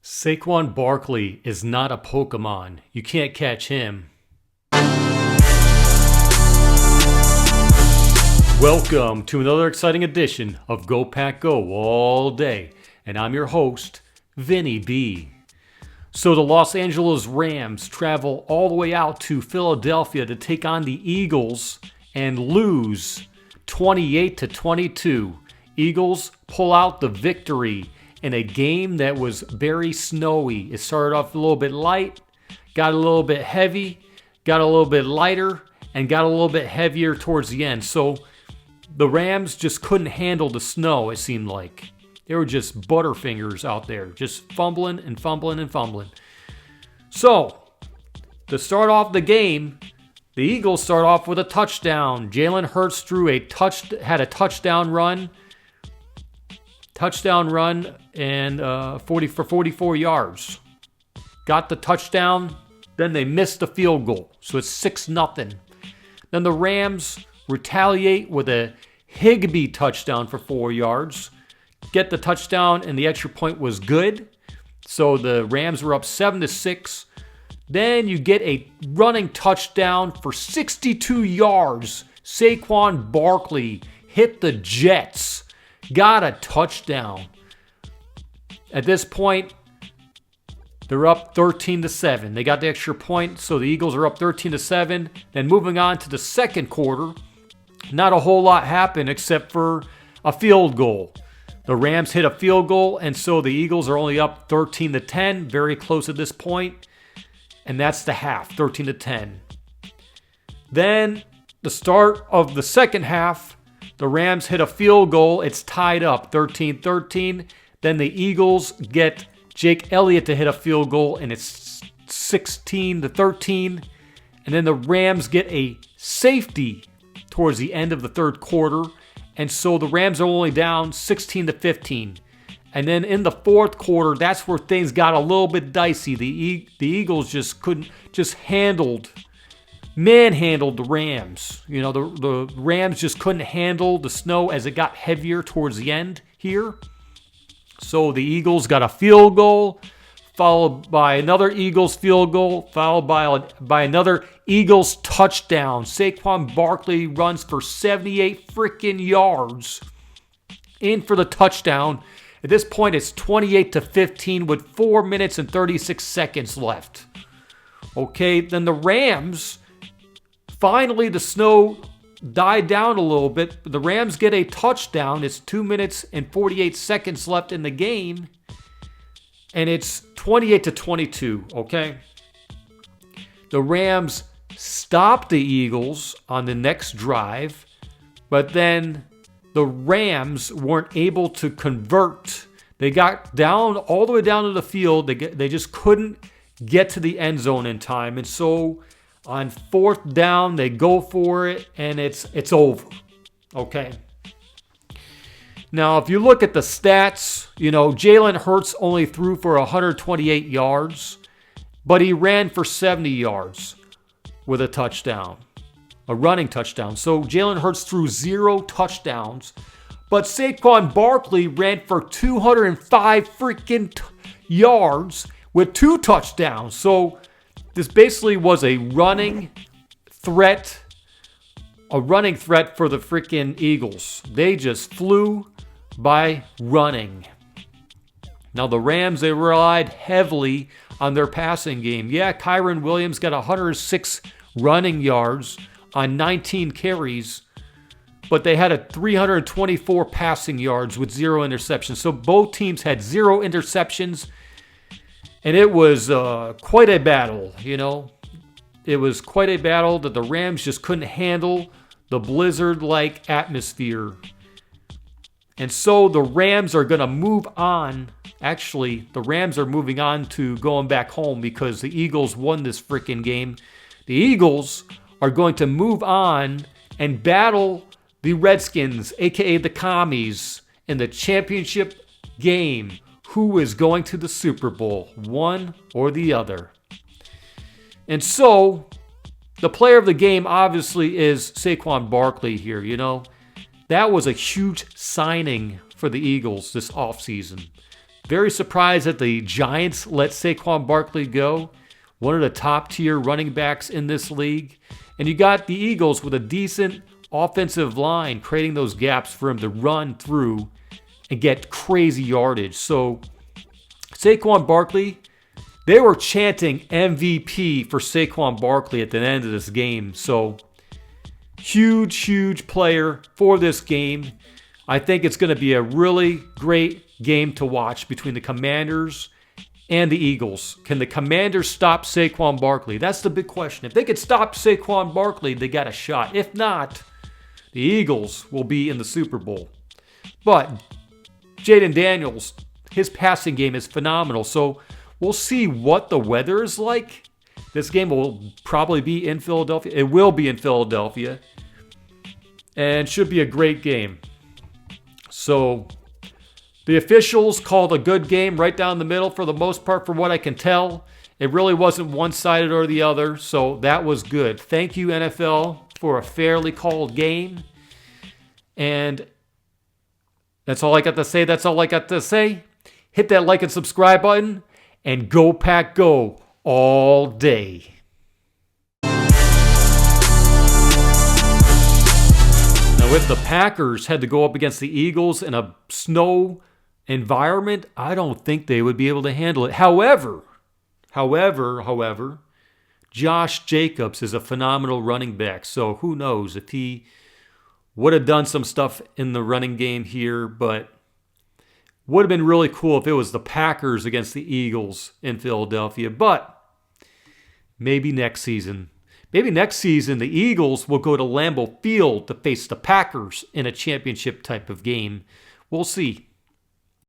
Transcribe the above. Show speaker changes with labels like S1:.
S1: Saquon Barkley is not a Pokemon. You can't catch him. Welcome to another exciting edition of Go Pack Go All Day. And I'm your host, Vinny B. So the Los Angeles Rams travel all the way out to Philadelphia to take on the Eagles and lose 28-22. Eagles pull out the victory in a game that was very snowy. It started off a little bit light, got a little bit heavy, got a little bit lighter, and got a little bit heavier towards the end. So the Rams just couldn't handle the snow, it seemed like. They were just butterfingers out there, just fumbling and fumbling and fumbling. So, to start off the game, the Eagles start off with a touchdown. Jalen Hurts had a touchdown run and 44 yards. Got the touchdown, then they missed the field goal. So it's 6-0. Then the Rams retaliate with a Higbee touchdown for 4 yards. Get the touchdown, and the extra point was good. So the Rams were up 7-6. Then you get a running touchdown for 62 yards. Saquon Barkley hit the Jets. Got a touchdown. At this point, they're up 13-7. They got the extra point, so the Eagles are up 13-7. Then moving on to the second quarter, not a whole lot happened except for a field goal. The Rams hit a field goal, and so the Eagles are only up 13-10, very close at this point. And that's the half, 13-10. Then the start of the second half, the Rams hit a field goal. It's tied up, 13-13. Then the Eagles get Jake Elliott to hit a field goal, and it's 16-13. And then the Rams get a safety towards the end of the third quarter. And so the Rams are only down 16-15. And then in the fourth quarter, that's where things got a little bit dicey. The Eagles just manhandled the Rams. You know, the Rams just couldn't handle the snow as it got heavier towards the end here. So the Eagles got a field goal, followed by another Eagles field goal, followed by another Eagles touchdown. Saquon Barkley runs for 78 freaking yards in for the touchdown. At this point, it's 28-15 with 4 minutes and 36 seconds left. Okay, then the Rams, finally the snow died down a little bit. The Rams get a touchdown. It's 2 minutes and 48 seconds left in the game. And it's 28-22, okay? The Rams stopped the Eagles on the next drive, but then the Rams weren't able to convert. They got down all the way down to the field. They just couldn't get to the end zone in time. And so on fourth down, they go for it, and it's over. Okay. Now, if you look at the stats, you know, Jalen Hurts only threw for 128 yards, but he ran for 70 yards with a touchdown, a running touchdown. So Jalen Hurts threw 0 touchdowns, but Saquon Barkley ran for 205 freaking yards with 2 touchdowns. So this basically was a running threat for the freaking Eagles. They just flew by running. Now the Rams, they relied heavily on their passing game. Yeah, Kyren Williams got 106 running yards on 19 carries, but they had a 324 passing yards with 0 interceptions. So both teams had 0 interceptions, and it was quite a battle, you know. It was quite a battle that the Rams just couldn't handle the blizzard-like atmosphere. And so the Rams are going to move on. Actually, the Rams are moving on to going back home because the Eagles won this freaking game. The Eagles are going to move on and battle the Redskins, a.k.a. the Commies, in the championship game. Who is going to the Super Bowl, one or the other? And so the player of the game obviously is Saquon Barkley here, you know. That was a huge signing for the Eagles this offseason. Very surprised that the Giants let Saquon Barkley go. One of the top tier running backs in this league. And you got the Eagles with a decent offensive line creating those gaps for him to run through and get crazy yardage. So Saquon Barkley, they were chanting MVP for Saquon Barkley at the end of this game. So huge player for this game. I think it's going to be a really great game to watch between the Commanders and the Eagles. Can the Commanders stop Saquon Barkley? That's the big question. If they could stop Saquon Barkley, they got a shot. If not, the Eagles will be in the Super Bowl. But Jaden Daniels, his passing game is phenomenal. So we'll see what the weather is like. This game will probably be in Philadelphia. It will be in Philadelphia. And should be a great game. So the officials called a good game right down the middle for the most part, from what I can tell. It really wasn't one-sided or the other, so that was good. Thank you, NFL, for a fairly called game. And that's all I got to say. Hit that like and subscribe button, and go Pack Go all day. Now, if the Packers had to go up against the Eagles in a snow environment, I don't think they would be able to handle it. However, Josh Jacobs is a phenomenal running back. So who knows if he would have done some stuff in the running game here, but would have been really cool if it was the Packers against the Eagles in Philadelphia. But maybe next season. Maybe next season the Eagles will go to Lambeau Field to face the Packers in a championship type of game. We'll see.